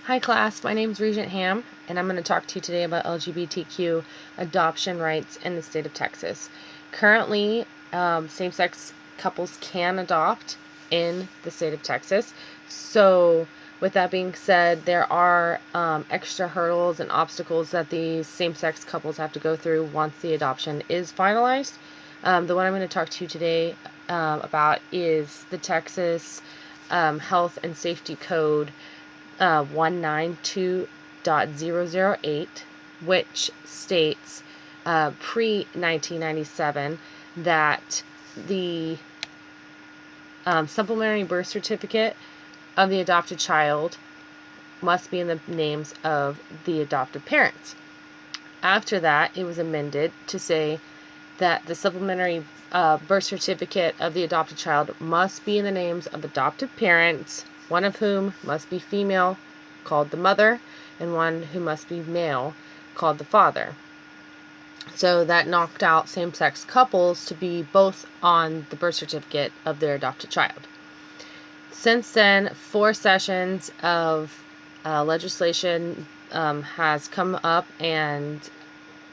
Hi class, my name is Regent Ham, and I'm going to talk to you today about LGBTQ adoption rights in the state of Texas. Currently, same-sex couples can adopt in the state of Texas. So, with that being said, there are extra hurdles and obstacles that these same-sex couples have to go through once the adoption is finalized. The one I'm going to talk to you today about is the Texas Health and Safety Code 192.008, which states pre-1997 that the supplementary birth certificate of the adopted child must be in the names of the adoptive parents. After that, it was amended to say that the supplementary birth certificate of the adopted child must be in the names of adoptive parents, one of whom must be female, called the mother, and one who must be male, called the father. So that knocked out same-sex couples to be both on the birth certificate of their adopted child. Since then, 4 sessions of legislation has come up, and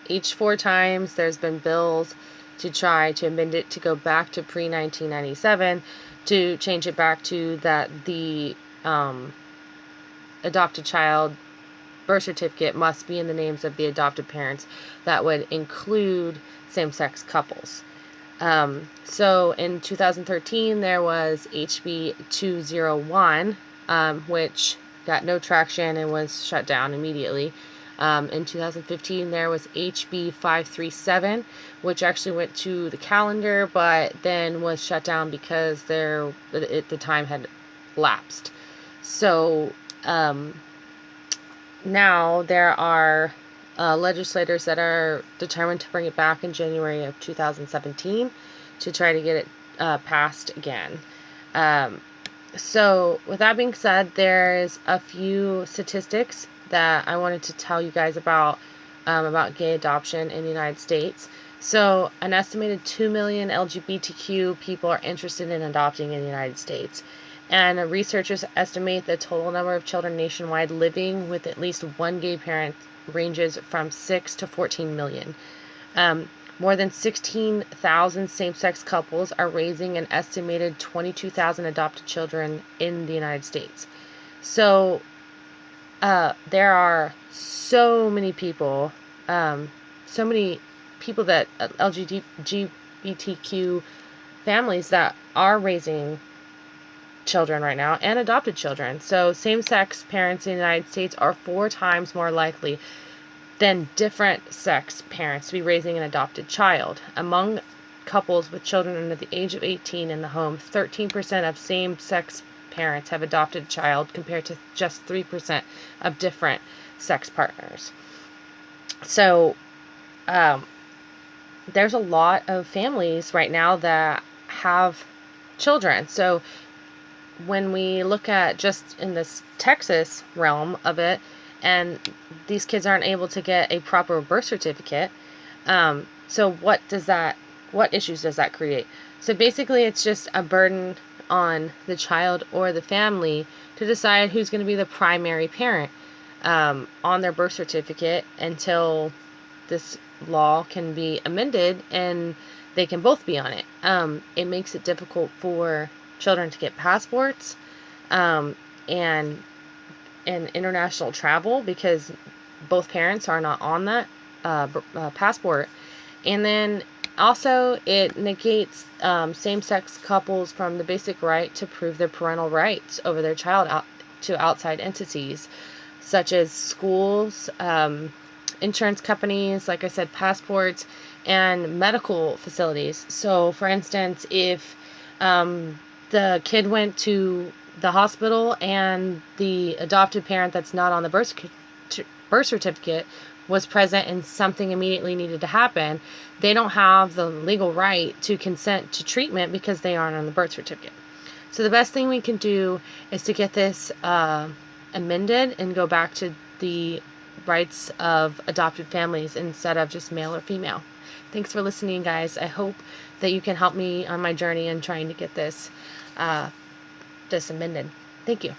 each 4 times there's been bills to try to amend it to go back to pre-1997, to change it back to that the adopted child birth certificate must be in the names of the adopted parents. That would include same-sex couples. So in 2013 there was HB 201, which got no traction and was shut down immediately. In 2015 there was HB 537, which actually went to the calendar but then was shut down because the time had lapsed. So now there are legislators that are determined to bring it back in January of 2017 to try to get it passed again. So with that being said, there's a few statistics that I wanted to tell you guys about gay adoption in the United States. So an estimated 2 million LGBTQ people are interested in adopting in the United States. And researchers estimate the total number of children nationwide living with at least one gay parent ranges from 6 to 14 million. More than 16,000 same-sex couples are raising an estimated 22,000 adopted children in the United States. So there are so many people that LGBTQ families that are raising children right now, and adopted children. So same-sex parents in the United States are 4 times more likely than different sex parents to be raising an adopted child. Among couples with children under the age of 18 in the home, 13% of same-sex parents have adopted a child compared to just 3% of different sex partners. So there's a lot of families right now that have children. So when we look at just in this Texas realm of it, and these kids aren't able to get a proper birth certificate, so what issues does that create? So basically it's just a burden on the child or the family to decide who's going to be the primary parent on their birth certificate until this law can be amended and they can both be on it. It makes it difficult for children to get passports and international travel because both parents are not on that passport. And then also it negates same-sex couples from the basic right to prove their parental rights over their child to outside entities such as schools, insurance companies, like I said, passports, and medical facilities. So for instance, if the kid went to the hospital and the adopted parent that's not on the birth certificate was present and something immediately needed to happen, they don't have the legal right to consent to treatment because they aren't on the birth certificate. So the best thing we can do is to get this amended and go back to the rights of adopted families instead of just male or female. Thanks for listening, guys. I hope that you can help me on my journey in trying to get this amended. Thank you.